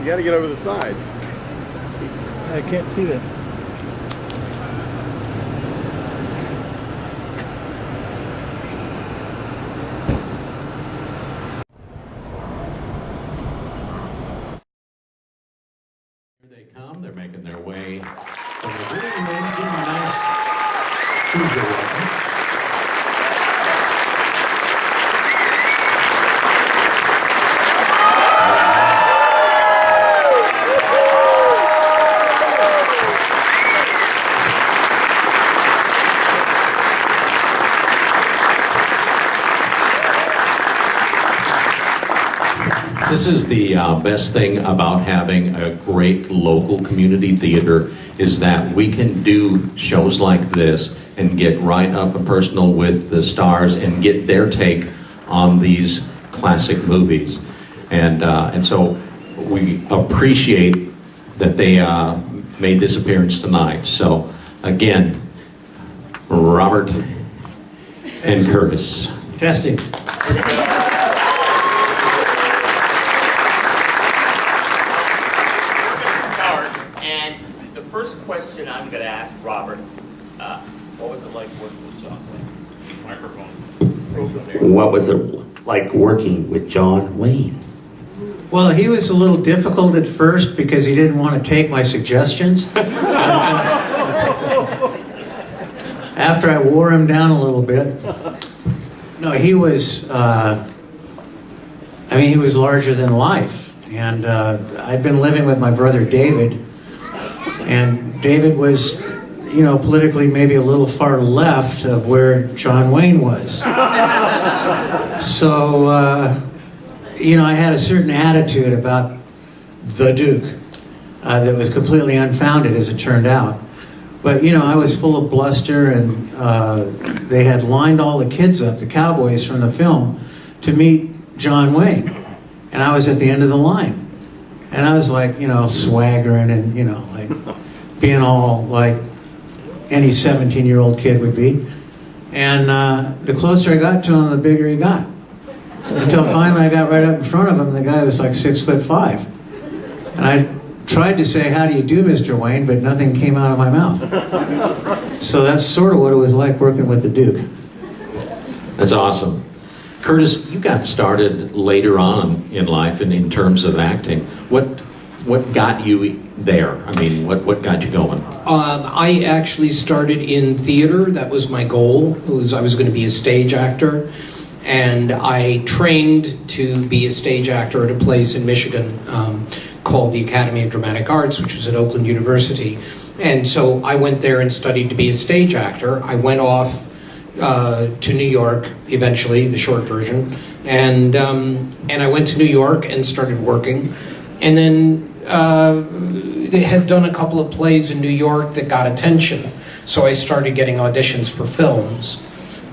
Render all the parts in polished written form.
got to get over the side. I can't see that. Here they come. They're making their way from the building and then give them a nice Booger welcome. This is the best thing about having a great local community theater, is that we can do shows like this and get right up and personal with the stars and get their take on these classic movies. And so we appreciate that they made this appearance tonight. So again, Robert and Curtis. Testing. Question I'm going to ask Robert, what was it like working with John Wayne? Microphone. What was it like working with John Wayne? Well, he was a little difficult at first because he didn't want to take my suggestions. After I wore him down a little bit. No, he was, he was larger than life. And I'd been living with my brother David. And David was, you know, politically maybe a little far left of where John Wayne was. So, you know, I had a certain attitude about the Duke that was completely unfounded, as it turned out. But, you know, I was full of bluster, and they had lined all the kids up, the cowboys from the film, to meet John Wayne. And I was at the end of the line. And I was like, you know, swaggering and, you know, like being all like any 17-year-old kid would be. And the closer I got to him, the bigger he got. Until finally I got right up in front of him, and the guy was like 6'5". And I tried to say, "How do you do, Mr. Wayne?" but nothing came out of my mouth. So that's sort of what it was like working with the Duke. That's awesome. Curtis, you got started later on in life and in terms of acting. What got you there? I mean, what got you going? I actually started in theater. That was my goal. I was going to be a stage actor. And I trained to be a stage actor at a place in Michigan called the Academy of Dramatic Arts, which was at Oakland University. And so I went there and studied to be a stage actor. I went off to New York eventually, the short version, and I went to New York and started working, and then they had done a couple of plays in New York that got attention, so I started getting auditions for films,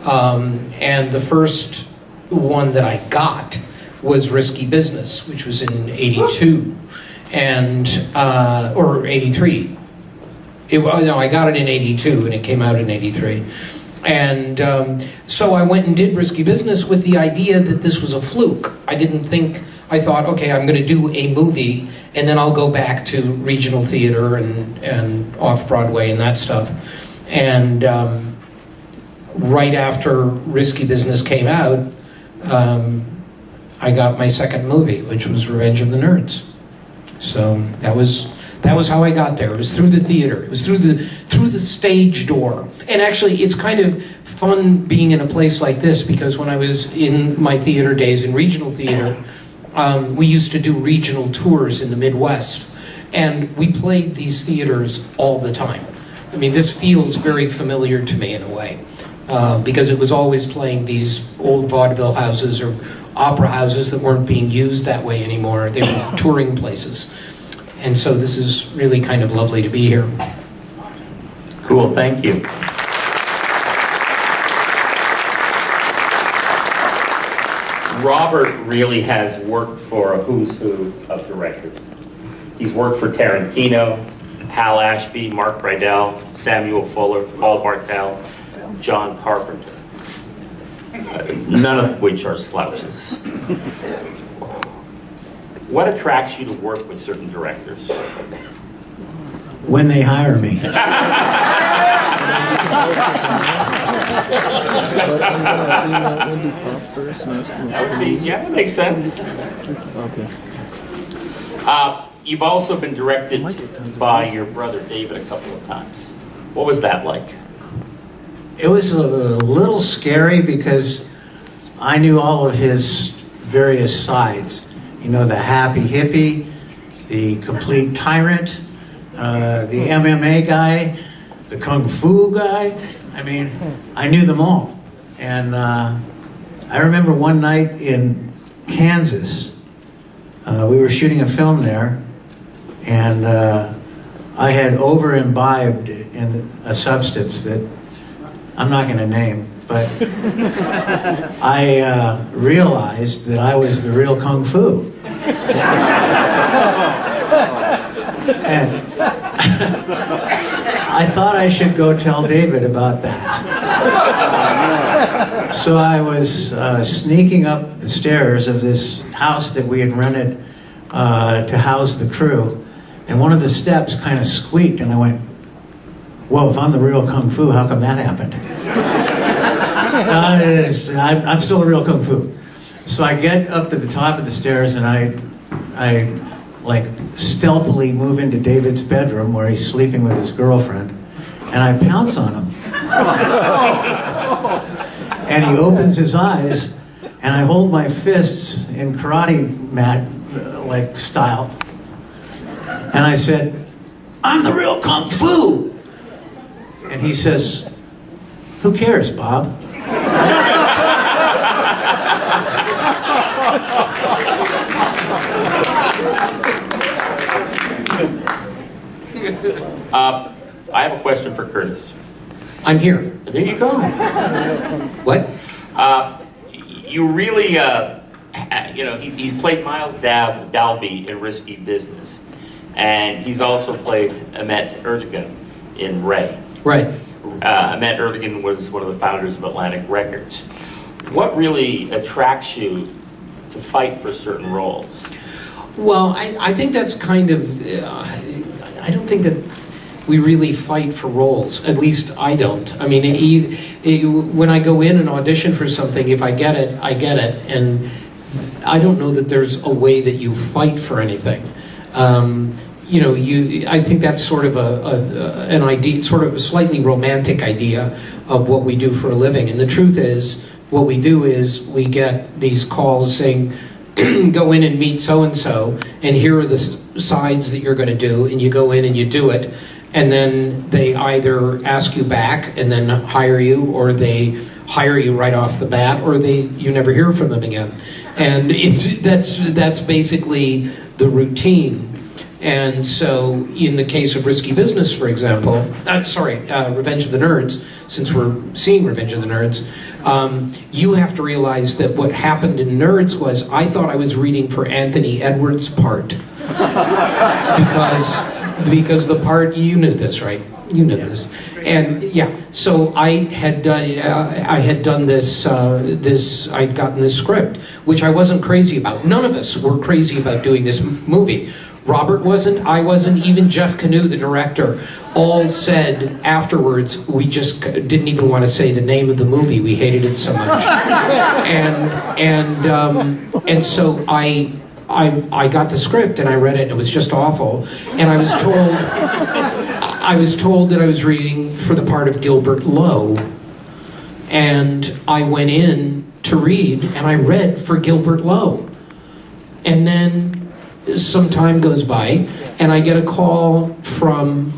and the first one that I got was Risky Business, which was in '82, and or '83. No, I got it in '82, and it came out in '83. And so I went and did Risky Business with the idea that this was a fluke. I thought, okay, I'm going to do a movie, and then I'll go back to regional theater and off-Broadway and that stuff. And right after Risky Business came out, I got my second movie, which was Revenge of the Nerds. So that was how I got there. It was through the theater. It was through the stage door. And actually, it's kind of fun being in a place like this, because when I was in my theater days in regional theater, we used to do regional tours in the Midwest. And we played these theaters all the time. I mean, this feels very familiar to me in a way, because it was always playing these old vaudeville houses or opera houses that weren't being used that way anymore. They were touring places. And so this is really kind of lovely to be here. Cool, thank you. Robert really has worked for a who's who of directors. He's worked for Tarantino, Hal Ashby, Mark Rydell, Samuel Fuller, Paul Bartel, John Carpenter. None of which are slouches. What attracts you to work with certain directors? When they hire me. But I'm gonna email Indy Pop first and ask him. Okay, yeah, that makes sense. Okay. You've also been directed by your brother David a couple of times. What was that like? It was a little scary because I knew all of his various sides. You know, the happy hippie, the complete tyrant, the MMA guy, the kung fu guy. I mean, I knew them all. And I remember one night in Kansas, we were shooting a film there, and I had over-imbibed in a substance that I'm not going to name, but I realized that I was the real kung fu. And I thought I should go tell David about that. So I was sneaking up the stairs of this house that we had rented to house the crew, and one of the steps kind of squeaked, and I went, "Well, if I'm the real kung fu, how come that happened?" I'm still the real kung fu. So I get up to the top of the stairs, and I like stealthily move into David's bedroom where he's sleeping with his girlfriend, and I pounce on him. And he opens his eyes, and I hold my fists in karate mat like style, and I said, "I'm the real kung fu." And he says, "Who cares, Bob?" I have a question for Curtis. I'm here. There you go. What? You really, you know, he's played Miles Dalby in Risky Business, and he's also played Ahmet Ertegun in Ray. Right. Ahmet Ertegun was one of the founders of Atlantic Records. What really attracts you to fight for certain roles? Well, I think that's kind of, I don't think that we really fight for roles. At least I don't. I mean, when I go in and audition for something, if I get it, I get it. And I don't know that there's a way that you fight for anything. You know, I think that's sort of an idea, sort of a slightly romantic idea of what we do for a living. And the truth is, what we do is we get these calls saying, go in and meet so-and-so, and here are the sides that you're going to do, and you go in and you do it, and then they either ask you back and then hire you, or they hire you right off the bat, or you never hear from them again. And that's basically the routine. And so in the case of Risky Business, for example, Revenge of the Nerds, since we're seeing Revenge of the Nerds, you have to realize that what happened in Nerds was I thought I was reading for Anthony Edwards' part. because the part, you knew this, right? You knew this. And yeah, so I had done this, I'd gotten this script, which I wasn't crazy about. None of us were crazy about doing this movie. Robert wasn't, I wasn't, even Jeff Canoe, the director, all said afterwards, we just didn't even want to say the name of the movie. We hated it so much. And so I got the script and I read it, and it was just awful. And I was told that I was reading for the part of Gilbert Lowe. And I went in to read, and I read for Gilbert Lowe. And then some time goes by, and I get a call from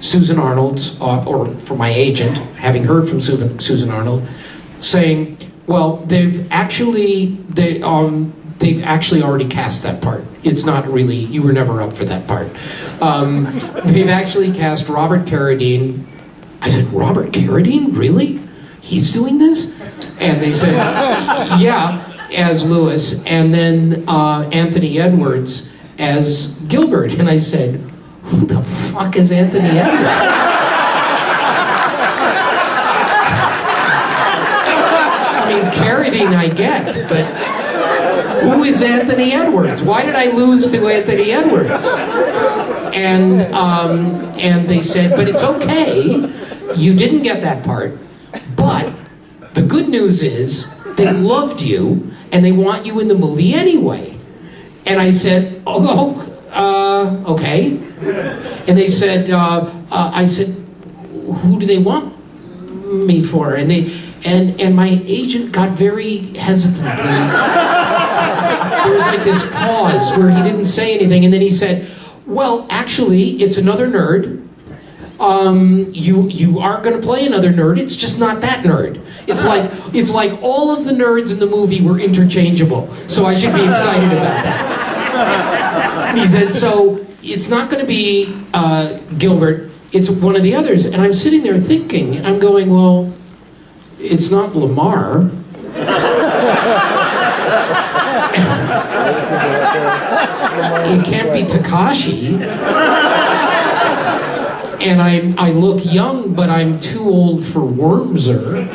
Susan Arnold's or from my agent, having heard from Susan Arnold, saying, "Well, they've actually already cast that part. It's not really, you were never up for that part. They've actually cast Robert Carradine." I said, "Robert Carradine? Really? He's doing this?" And they said, "Yeah, as Lewis, and then Anthony Edwards as Gilbert." And I said, "Who the fuck is Anthony Edwards?" I mean, Carradine I get, who is Anthony Edwards? Why did I lose to Anthony Edwards? And they said, but it's okay. You didn't get that part. But the good news is they loved you and they want you in the movie anyway. And I said, okay. And they said, I said, who do they want me for? And my agent got very hesitant. And there was like this pause where he didn't say anything. And then he said, well, actually, it's another nerd. You are going to play another nerd. It's just not that nerd. It's like all of the nerds in the movie were interchangeable. So I should be excited about that. He said, so it's not going to be Gilbert. It's one of the others. And I'm sitting there thinking, and I'm going, well, it's not Lamar. It can't be Takashi. And I look young, but I'm too old for Wormser.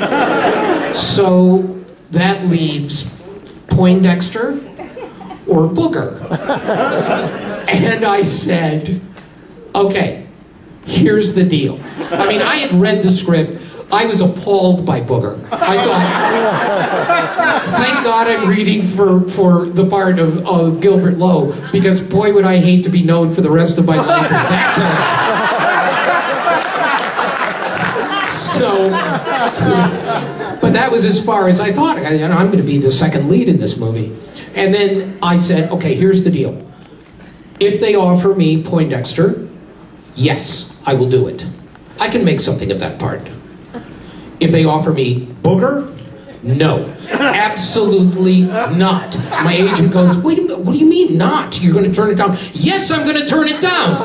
So that leaves Poindexter or Booger. And I said, okay, here's the deal. I mean, I had read the script. I was appalled by Booger. I thought, thank God I'm reading for the part of Gilbert Lowe, because boy would I hate to be known for the rest of my life as that character. So, but that was as far as I thought. I'm going to be the second lead in this movie. And then I said, okay, here's the deal. If they offer me Poindexter, yes, I will do it. I can make something of that part. If they offer me Booger, no, absolutely not. My agent goes, wait a minute, what do you mean not? You're going to turn it down? Yes, I'm going to turn it down.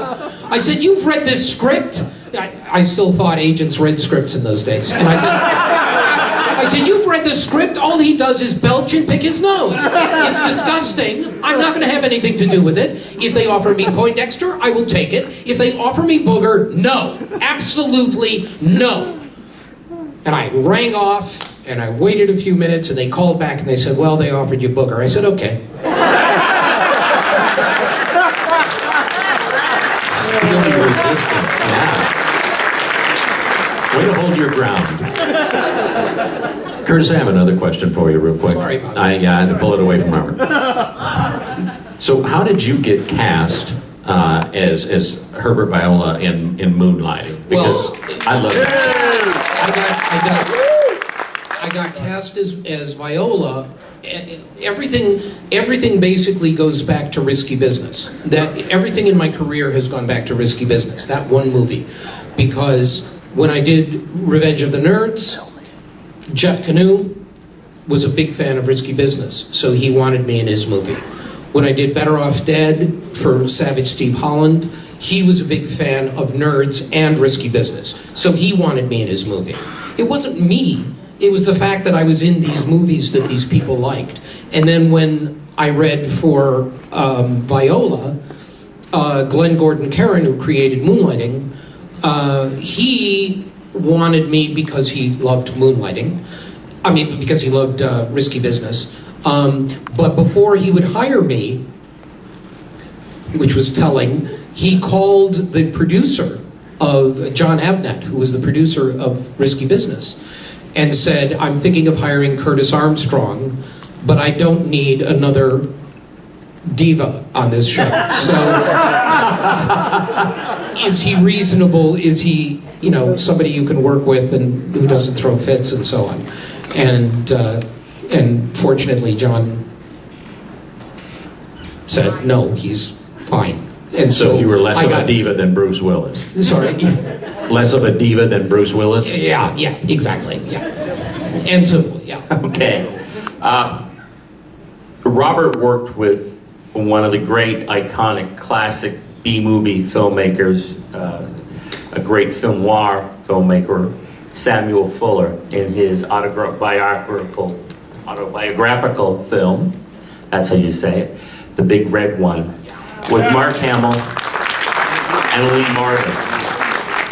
I said, you've read this script? I still thought agents read scripts in those days. And I said, you've read the script? All he does is belch and pick his nose. It's disgusting. I'm not going to have anything to do with it. If they offer me Poindexter, I will take it. If they offer me Booger, no, absolutely no. And I rang off, and I waited a few minutes, and they called back, and they said, well, they offered you Booger. I said, okay. Steely resistance, yeah. Way to hold your ground. Curtis, I have another question for you real quick. Sorry about that. I had to pull it away from Robert. So how did you get cast as Herbert Viola in Moonlighting? Because I love it. I got cast as Viola. Everything basically goes back to Risky Business. That everything in my career has gone back to Risky Business. That one movie, because when I did Revenge of the Nerds, Jeff Canoe was a big fan of Risky Business, so he wanted me in his movie. When I did Better Off Dead for Savage Steve Holland, he was a big fan of Nerds and Risky Business, so he wanted me in his movie. It wasn't me, it was the fact that I was in these movies that these people liked. And then when I read for Viola, Glenn Gordon Caron, who created Moonlighting, he wanted me because he loved Moonlighting. I mean, because he loved Risky Business. But before he would hire me, which was telling, he called the producer of John Avnet, who was the producer of Risky Business, and said, I'm thinking of hiring Curtis Armstrong, but I don't need another diva on this show. So, is he reasonable? Is he, somebody you can work with and who doesn't throw fits and so on? And fortunately, John said, no, he's fine. And so you were less of a diva than Bruce Willis. Sorry? Less of a diva than Bruce Willis? Yeah, exactly, yeah. And so, yeah. Okay. Robert worked with one of the great, iconic, classic B-movie filmmakers, a great film noir filmmaker, Samuel Fuller, in his autobiographical film, that's how you say it, The Big Red One, with Mark Hamill and Lee Marvin.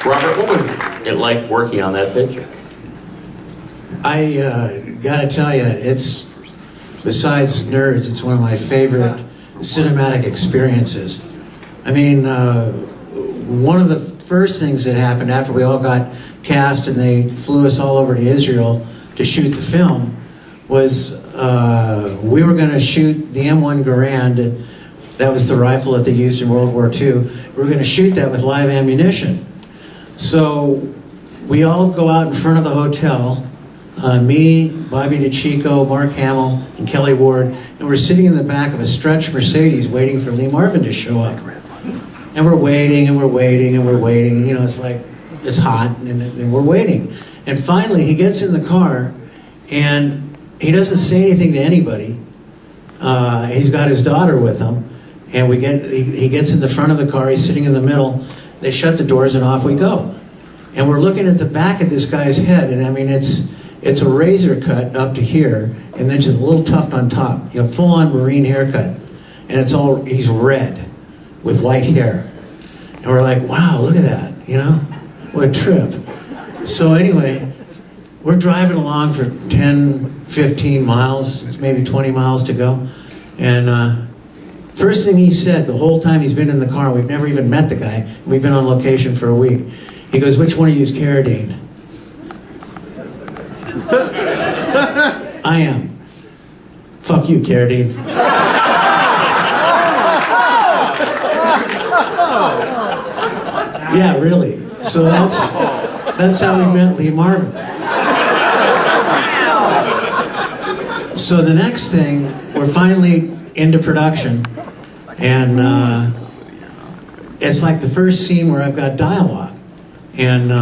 Robert, what was it like working on that picture? I gotta tell you, it's besides Nerds, it's one of my favorite cinematic experiences. I mean, one of the first things that happened after we all got cast and they flew us all over to Israel to shoot the film was we were going to shoot the M1 Garand. That was the rifle that they used in World War II. We were going to shoot that with live ammunition. So we all go out in front of the hotel, me, Bobby DeChico, Mark Hamill, and Kelly Ward, and we're sitting in the back of a stretch Mercedes waiting for Lee Marvin to show up. And we're waiting, and we're waiting, and we're waiting. You know, it's like, it's hot, and we're waiting. And finally, he gets in the car, and he doesn't say anything to anybody. He's got his daughter with him, and he gets in the front of the car, he's sitting in the middle, they shut the doors, and off we go. And we're looking at the back of this guy's head, and I mean, it's a razor cut up to here, and then just a little tuft on top, you know, full-on Marine haircut. And he's red with white hair. And we're like, wow, look at that, you know? What a trip. So anyway, we're driving along for 10, 15 miles, it's maybe 20 miles to go. And first thing he said the whole time he's been in the car, we've never even met the guy, we've been on location for a week. He goes, which one of you is Carradine? I am. Fuck you, Carradine. Yeah, really. So that's how we met Lee Marvin. So the next thing, we're finally into production, and it's like the first scene where I've got dialogue. And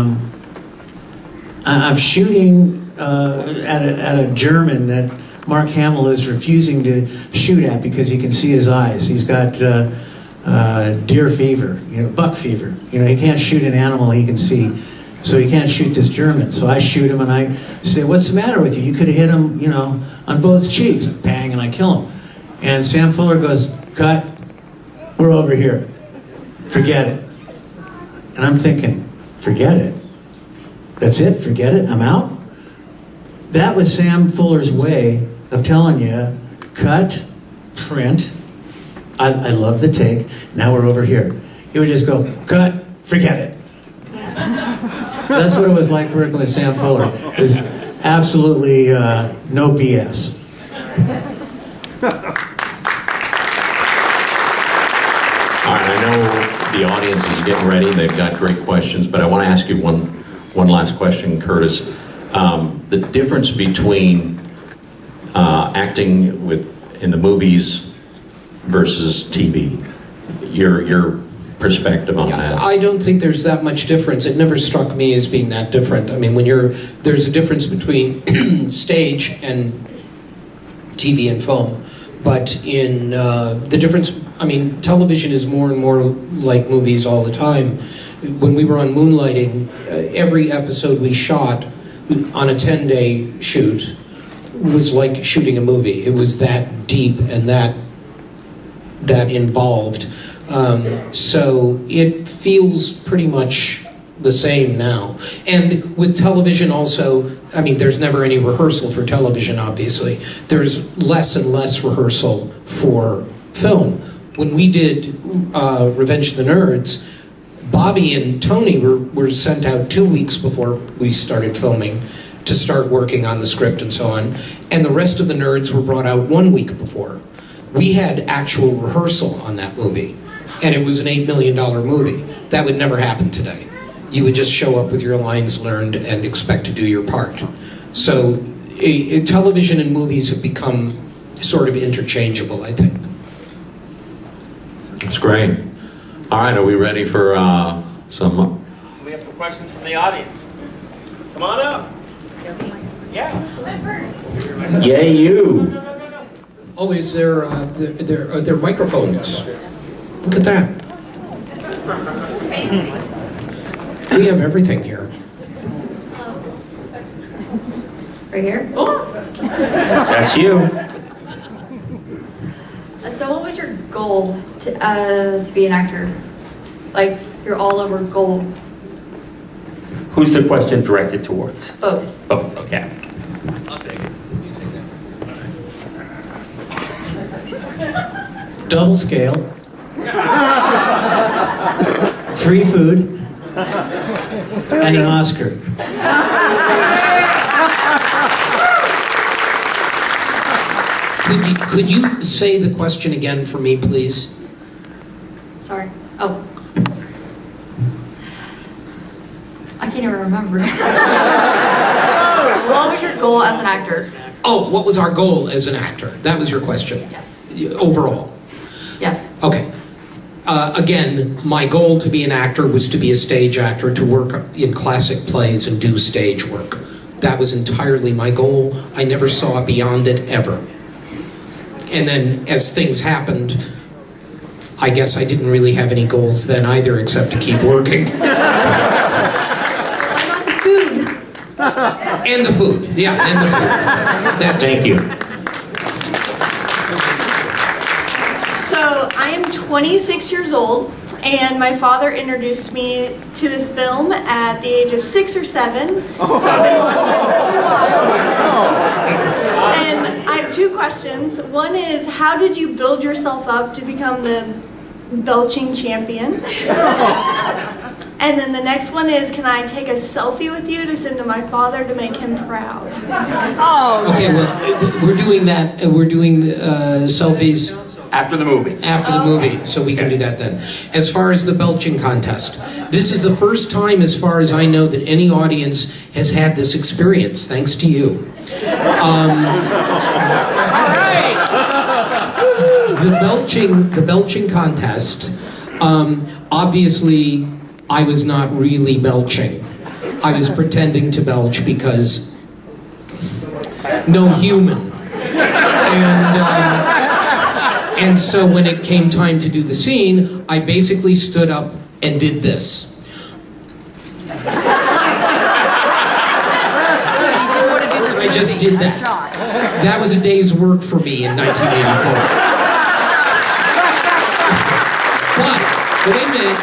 I'm shooting at a German that Mark Hamill is refusing to shoot at because he can see his eyes. He's got deer fever, you know, buck fever. You know, he can't shoot an animal he can see, so he can't shoot this German. So I shoot him and I say, what's the matter with you? You could have hit him, you know, on both cheeks. Bang, and I kill him. And Sam Fuller goes, cut, we're over here. Forget it. And I'm thinking, forget it? That's it? Forget it? I'm out? That was Sam Fuller's way of telling you, cut, print, I love the take, now we're over here. He would just go, cut, forget it. So that's what it was like working with Sam Fuller. It was absolutely no BS. All right, I know the audience is getting ready. They've got great questions, but I want to ask you one last question, Curtis. The difference between acting in the movies versus TV, your perspective on that. I don't think there's that much difference. It never struck me as being that different. I mean, there's a difference between stage and TV and film, but in the difference, I mean, television is more and more like movies all the time. When we were on Moonlighting, every episode we shot on a 10-day shoot was like shooting a movie. It was that deep and that involved. So it feels pretty much the same now. And with television also, I mean, there's never any rehearsal for television, obviously. There's less and less rehearsal for film. When we did Revenge of the Nerds, Bobby and Tony were sent out 2 weeks before we started filming to start working on the script and so on. And the rest of the nerds were brought out 1 week before. We had actual rehearsal on that movie. And it was an $8 million movie. That would never happen today. You would just show up with your lines learned and expect to do your part. So television and movies have become sort of interchangeable, I think. That's great. All right, are we ready for some? We have some questions from the audience. Come on up. Yeah. Yay, you. Oh, is there are there microphones? Look at that. We have everything here. Right here? That's you. So what was your goal to be an actor? Like, your all-over goal? Who's the question directed towards? Both. Both, okay. I'll take it. You take that. double scale, free food, and an Oscar. Could you say the question again for me, please? Sorry. Oh. I can't even remember. What was your goal as an actor? Oh, what was our goal as an actor? That was your question? Yes. Overall? Yes. Okay. Again, my goal to be an actor was to be a stage actor, to work in classic plays and do stage work. That was entirely my goal. I never saw beyond it, ever. And then, as things happened, I guess I didn't really have any goals then either, except to keep working. What about the food? And the food. Yeah, and the food. Thank you. So I am 26 years old, and my father introduced me to this film at the age of 6 or 7. So I've been watching it for a while. And I have two questions. One is, how did you build yourself up to become the belching champion? And then the next one is, can I take a selfie with you to send to my father to make him proud? Okay, well, we're doing that. We're doing selfies After the movie. after the movie, so we can do that then. As far as the belching contest, this is the first time, as far as I know, that any audience has had this experience, thanks to you. The belching contest, obviously, I was not really belching. I was pretending to belch because no human. And so when it came time to do the scene, I basically stood up and did this. I just did that. That was a day's work for me in 1984. But wait a minute,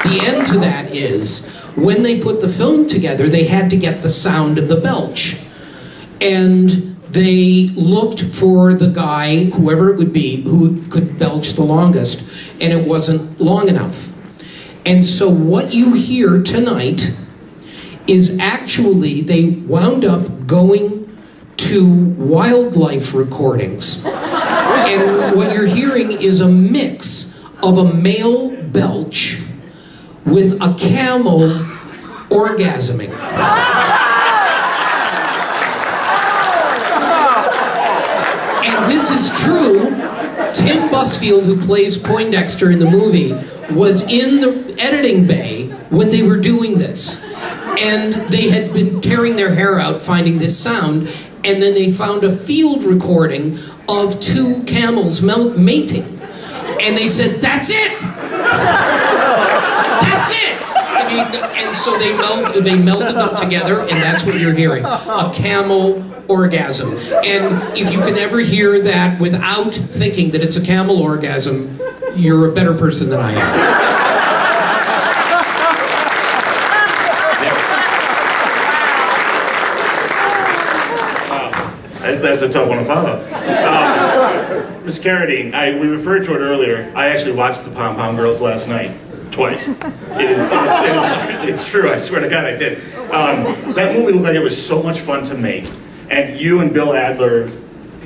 the end to that is, when they put the film together, they had to get the sound of the belch. And they looked for the guy, whoever it would be, who could belch the longest, and it wasn't long enough. And so what you hear tonight is actually, they wound up going to wildlife recordings. And what you're hearing is a mix of a male belch with a camel orgasming. And this is true. Tim Busfield, who plays Poindexter in the movie, was in the editing bay when they were doing this. And they had been tearing their hair out finding this sound, and then they found a field recording of two camels mating. And they said, "That's it! That's it!" I mean, and so they melded them together, and that's what you're hearing. A camel orgasm. And if you can ever hear that without thinking that it's a camel orgasm, you're a better person than I am. That's a tough one to follow. Ms. Carradine, we referred to it earlier. I actually watched the Pom Pom Girls last night, twice. It's true, I swear to God I did. That movie looked like it was so much fun to make. And you and Bill Adler,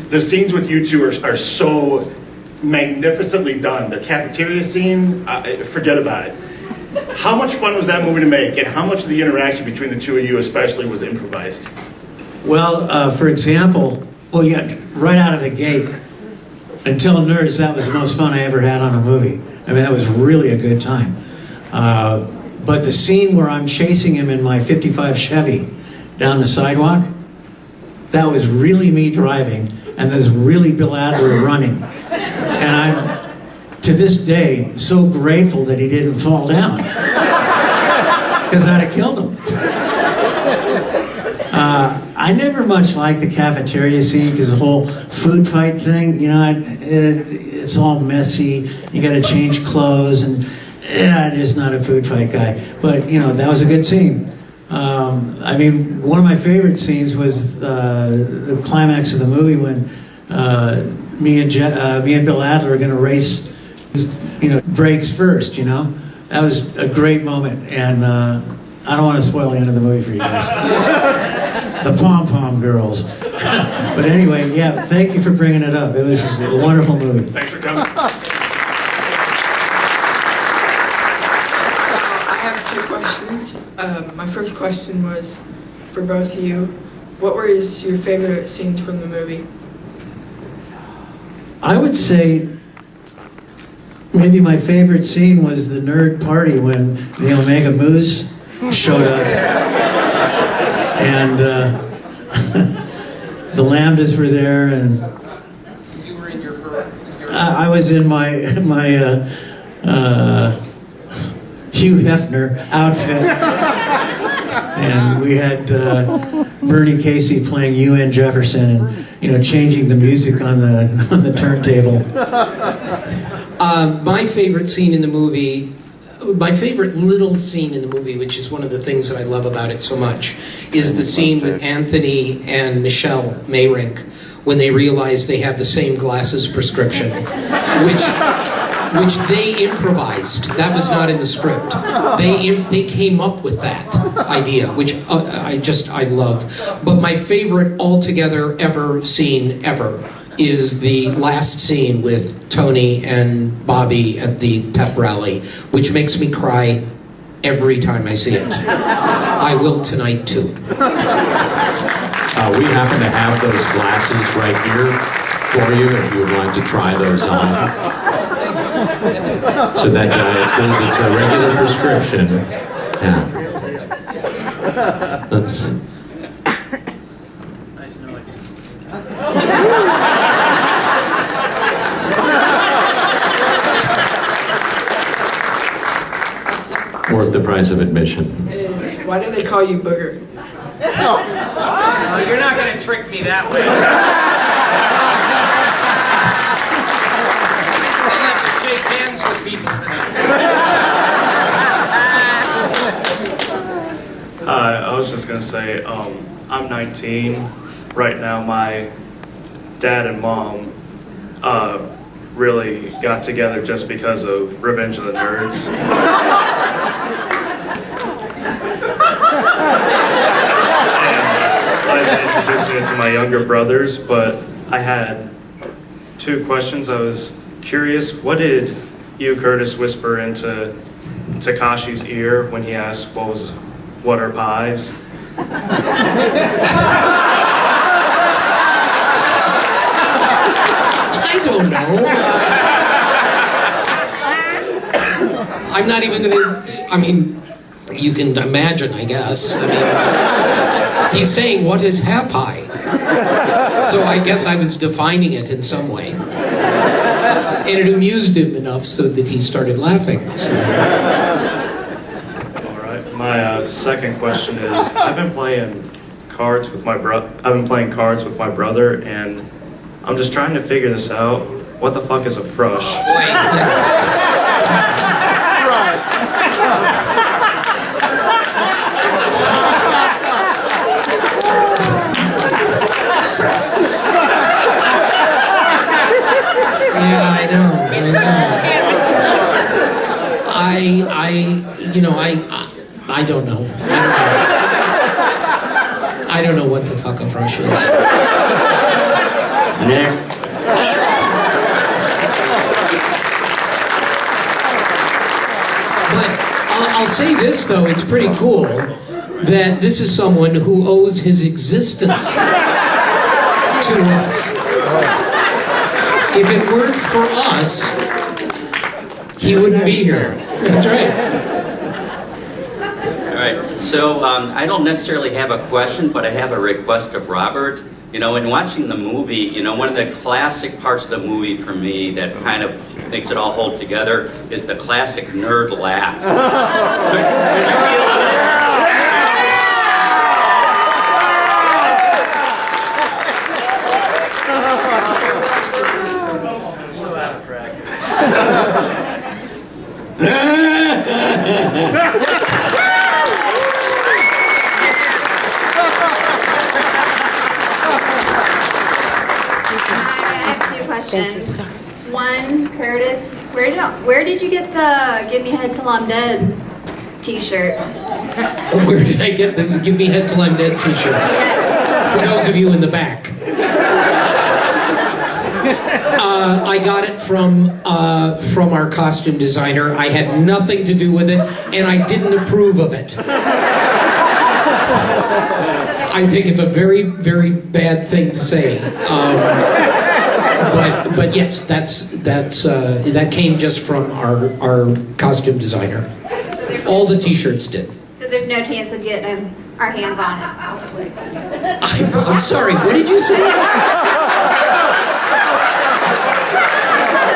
the scenes with you two are so magnificently done. The cafeteria scene, forget about it. How much fun was that movie to make, and how much of the interaction between the two of you especially was improvised? Well, for example, right out of the gate, until Nerds, that was the most fun I ever had on a movie. I mean, that was really a good time. But the scene where I'm chasing him in my 55 Chevy down the sidewalk, that was really me driving, and there's really Bill Adler running. And I'm, to this day, so grateful that he didn't fall down, because I'd have killed him. I never much liked the cafeteria scene because the whole food fight thing, it's all messy. You got to change clothes, and I'm just not a food fight guy. But that was a good scene. I mean, one of my favorite scenes was the climax of the movie when me and Bill Adler are going to race, breaks first. That was a great moment, and I don't want to spoil the end of the movie for you guys. The Pom Pom Girls. But anyway, yeah, thank you for bringing it up. It was a wonderful movie. Thanks for coming. I have 2 questions. My first question was for both of you. What were your favorite scenes from the movie? I would say maybe my favorite scene was the nerd party when the Omega Moose showed up. And the Lambdas were there, and You were in your I was in my Hugh Hefner outfit, and we had Bernie Casey playing UN Jefferson, and changing the music on the turntable. My favorite scene in the movie, my favorite little scene in the movie, which is one of the things that I love about it so much, is the scene with Anthony and Michelle Mayrink when they realize they have the same glasses prescription, which they improvised. That was not in the script. They came up with that idea, which I love. But my favorite altogether scene ever is the last scene with Tony and Bobby at the pep rally, which makes me cry every time I see it. I will tonight too. We happen to have those glasses right here for you if you would like to try those on. So that it's a regular prescription. Yeah. That's. Nice knowing you. Worth the price of admission. Why do they call you Booger? You're not going to trick me that way. I still have to shake hands with people tonight. I was just gonna say, I'm 19 right now. My dad and mom really got together just because of Revenge of the Nerds. I've been introducing it to my younger brothers, but I had 2 questions. I was curious, what did you, Curtis, whisper into Takashi's ear when he asked what are pies? I don't know. I'm not even gonna, you can imagine, I guess. He's saying, what is happy? So I guess I was defining it in some way. And it amused him enough so that he started laughing. So. All right. My second question is, I've been playing cards with my brother, and I'm just trying to figure this out. What the fuck is a frush? Yeah, I know. I don't know. I don't know what the fuck a frush is. Next. But I'll say this, though, it's pretty cool that this is someone who owes his existence to us. If it weren't for us, he wouldn't be here. That's right. All right, so I don't necessarily have a question, but I have a request of Robert. In watching the movie, one of the classic parts of the movie for me that kind of makes it all hold together is the classic nerd laugh. So out of practice. I have two questions. One, Curtis, where did you get the "Give Me Head Till I'm Dead" T-shirt? Where did I get the "Give Me Head Till I'm Dead" T-shirt? Yes. For those of you in the back. I got it from our costume designer. I had nothing to do with it, and I didn't approve of it. I think it's a very, very bad thing to say. But yes, that came just from our costume designer. All the T-shirts did. So there's no chance of getting our hands on it, possibly. I'm sorry. What did you say? So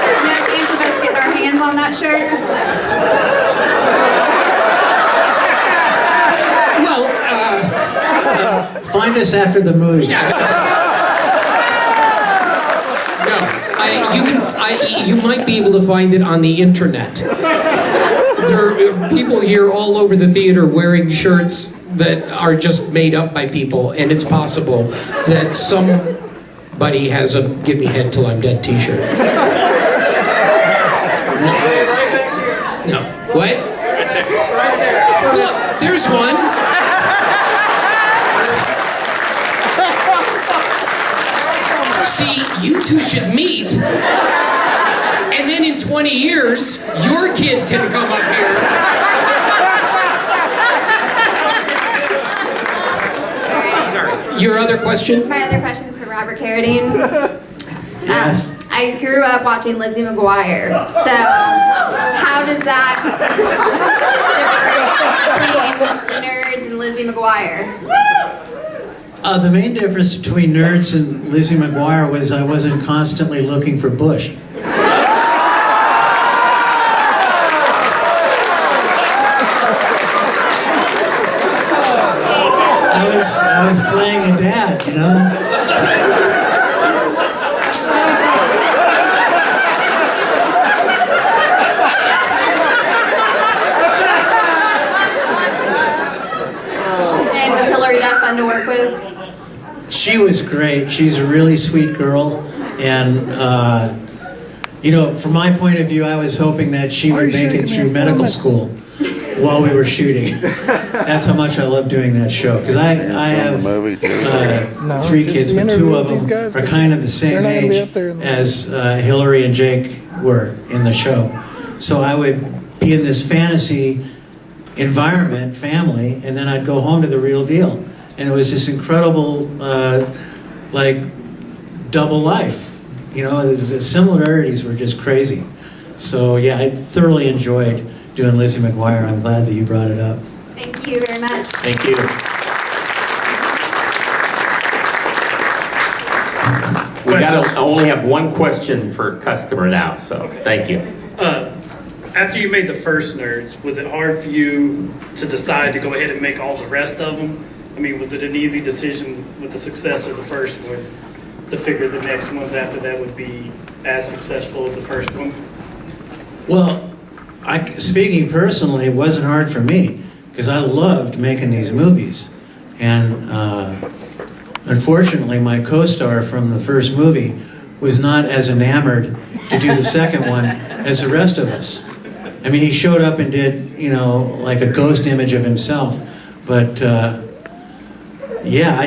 there's no chance of us getting our hands on that shirt? Well, find us after the movie. Yeah. You might be able to find it on the internet. There are people here all over the theater wearing shirts that are just made up by people, and it's possible that somebody has a "Give Me Head Till I'm Dead" T-shirt. No. What? Look, there's one. See, you two should meet, and then in 20 years, your kid can come up here. Sorry. Your other question? My other question's for Robert Carradine. Yes. I grew up watching Lizzie McGuire, so how does that differentiate between the Nerds and Lizzie McGuire? The main difference between Nerds and Lizzie McGuire was I wasn't constantly looking for Bush. I was playing a dad, you know? And was Hillary that fun to work with? She was great. She's a really sweet girl. And, you know, from my point of view, I was hoping that she would make it through medical school while we were shooting. That's how much I love doing that show. Because I have 3 kids, but 2 of them are kind of the same age as Hillary and Jake were in the show. So I would be in this fantasy environment, family, and then I'd go home to the real deal. And it was this incredible, like, double life. You know, the similarities were just crazy. So yeah, I thoroughly enjoyed doing Lizzie McGuire. I'm glad that you brought it up. Thank you very much. Thank you. I only have one question for customer now, so thank you. After you made the first Nerds, was it hard for you to decide to go ahead and make all the rest of them? I mean, was it an easy decision with the success of the first one to figure the next ones after that would be as successful as the first one? Well, speaking personally, it wasn't hard for me because I loved making these movies. And unfortunately, my co-star from the first movie was not as enamored to do the second one as the rest of us. I mean, he showed up and did, you know, like a ghost image of himself. But yeah,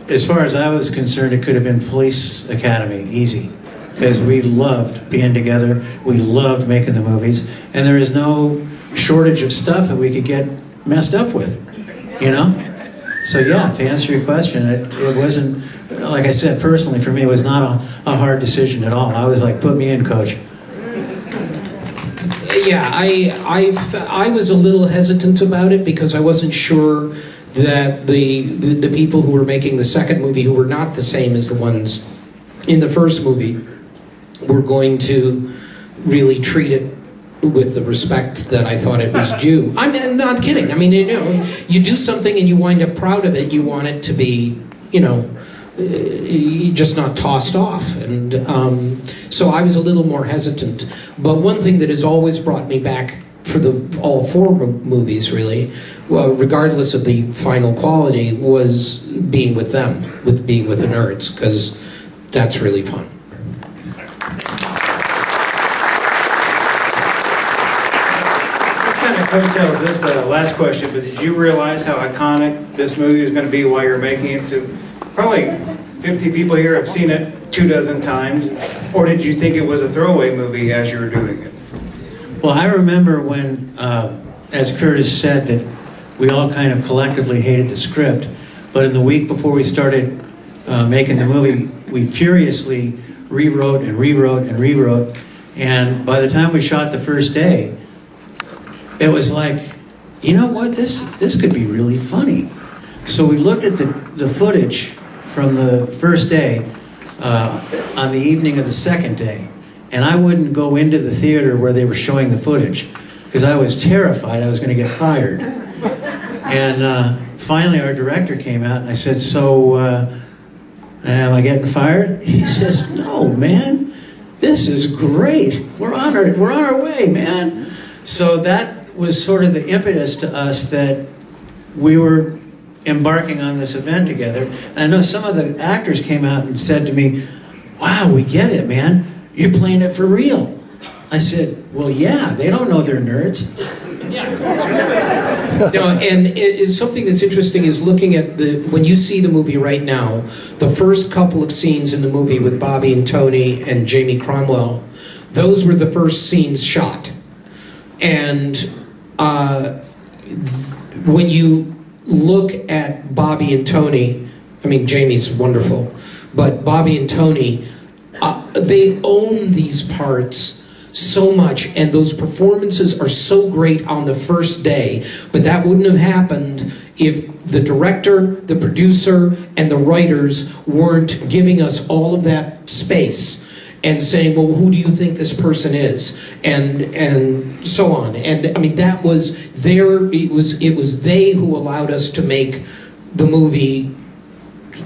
as far as I was concerned, it could have been Police Academy, easy. Because we loved being together, we loved making the movies, and there is no shortage of stuff that we could get messed up with, you know? So yeah, to answer your question, it wasn't, like I said, personally for me, it was not a hard decision at all. I was like, put me in, coach. Yeah, I was a little hesitant about it because I wasn't sure that the people who were making the second movie, who were not the same as the ones in the first movie, were going to really treat it with the respect that I thought it was due. I'm not kidding. I mean, you know, you do something and you wind up proud of it. You want it to be, you know, just not tossed off. And so I was a little more hesitant. But one thing that has always brought me back for all 4 movies, really, well, regardless of the final quality, was being with them, being with the Nerds, because that's really fun. This kind of coattails this last question, but did you realize how iconic this movie was going to be while you're making it? To probably 50 people here have seen it 24 times, or did you think it was a throwaway movie as you were doing it? Well, I remember when, as Curtis said, that we all kind of collectively hated the script, but in the week before we started making the movie, we furiously rewrote and rewrote and rewrote, and by the time we shot the first day, it was like, you know what, this could be really funny. So we looked at the footage from the first day on the evening of the second day, and I wouldn't go into the theater where they were showing the footage because I was terrified I was going to get fired. And finally our director came out and I said, so am I getting fired? He says, no, man, this is great. We're on our way, man. So that was sort of the impetus to us that we were embarking on this event together. And I know some of the actors came out and said to me, wow, we get it, man. You're playing it for real. I said, well, yeah, they don't know they're nerds. No, and it's something that's interesting is looking at when you see the movie right now, the first couple of scenes in the movie with Bobby and Tony and Jamie Cromwell, those were the first scenes shot. And when you look at Bobby and Tony, I mean, Jamie's wonderful, but Bobby and Tony, they own these parts so much, and those performances are so great on the first day, but that wouldn't have happened if the director, the producer, and the writers weren't giving us all of that space and saying, well, who do you think this person is? And so on. And I mean, that was it was they who allowed us to make the movie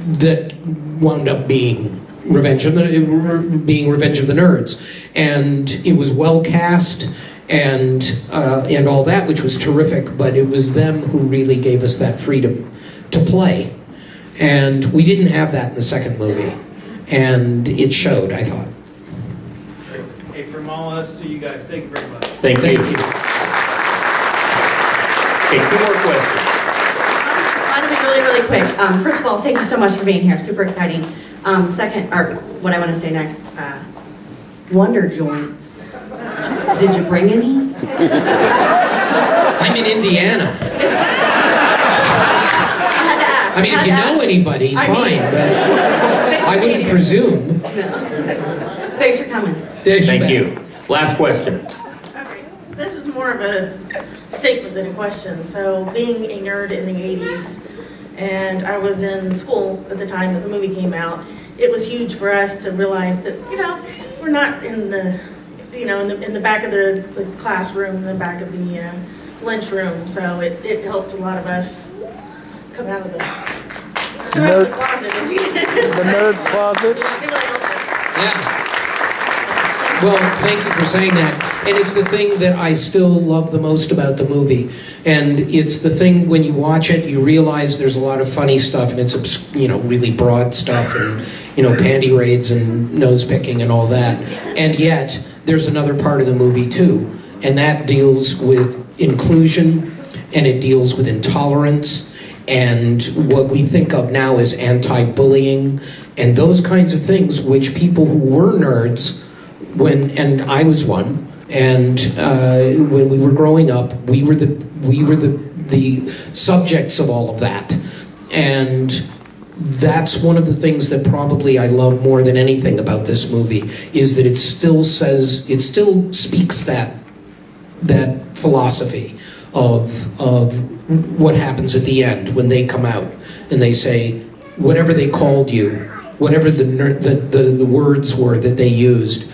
that wound up being Revenge of the Nerds, and it was well cast and all that, which was terrific. But it was them who really gave us that freedom to play, and we didn't have that in the second movie, and it showed, I thought. Hey, from all of us to you guys, thank you very much. Thank you. Okay, 2 more questions. Mine will be really, really quick. First of all, thank you so much for being here. Super exciting. Second, or what I want to say next, Wonder Joints. Did you bring any? I'm in Indiana. I had to ask. I mean, if you know anybody, fine, but I wouldn't presume. No. Thanks for coming. Thank you. Last question. Okay. This is more of a statement than a question. So, being a nerd in the 80s, and I was in school at the time that the movie came out, it was huge for us to realize that, we're not in the, in the back of the classroom, in the back of the lunchroom. So it helped a lot of us come out of the closet. The nerd closet. It really helped us. Yeah. Well, thank you for saying that. And it's the thing that I still love the most about the movie. And it's the thing when you watch it, you realize there's a lot of funny stuff, and it's really broad stuff, and panty raids and nose picking and all that. And yet there's another part of the movie too, and that deals with inclusion, and it deals with intolerance, and what we think of now as anti-bullying, and those kinds of things, which people who were nerds, and I was one, and when we were growing up, we were the subjects of all of that, and that's one of the things that probably I love more than anything about this movie, is that it still speaks that philosophy of what happens at the end when they come out and they say, whatever they called you, whatever the words were that they used,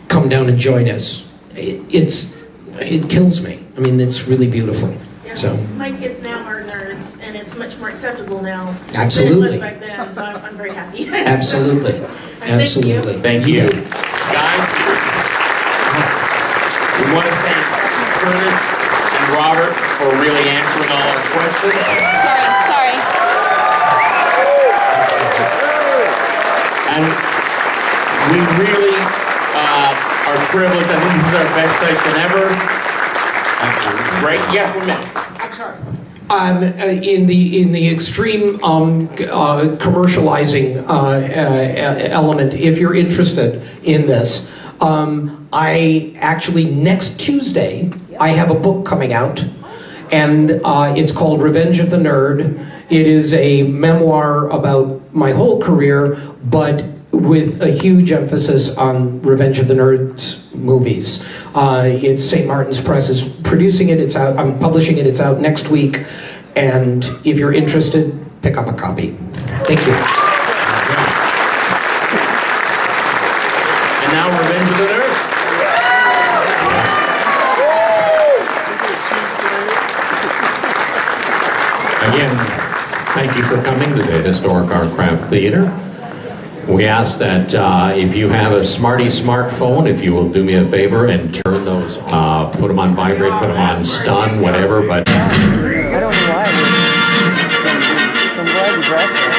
come down and join us. It kills me. I mean, it's really beautiful. Yeah. So My kids now are nerds, and it's much more acceptable now Absolutely. than it was back then, so I'm very happy. Absolutely. Absolutely. Thank you. Guys, we want to thank Curtis and Robert for really answering all our questions. Sorry. And We really are privileged. I think this is our best session ever. Great. Yes, 1 minute. I'm sorry. In the extreme commercializing element, if you're interested in this, I actually next Tuesday I have a book coming out, and it's called Revenge of the Nerd. It is a memoir about my whole career, but with a huge emphasis on Revenge of the Nerds movies. It's St. Martin's Press is producing it. It's out. I'm publishing it. It's out next week. And if you're interested, pick up a copy. Thank you. And now Revenge of the Nerds. Again, thank you for coming to the Historic Art Craft Theater. We ask that if you have a smartphone, if you will do me a favor and turn those, put them on vibrate, put them on stun, whatever, but... I don't know why. I'm glad you brought that.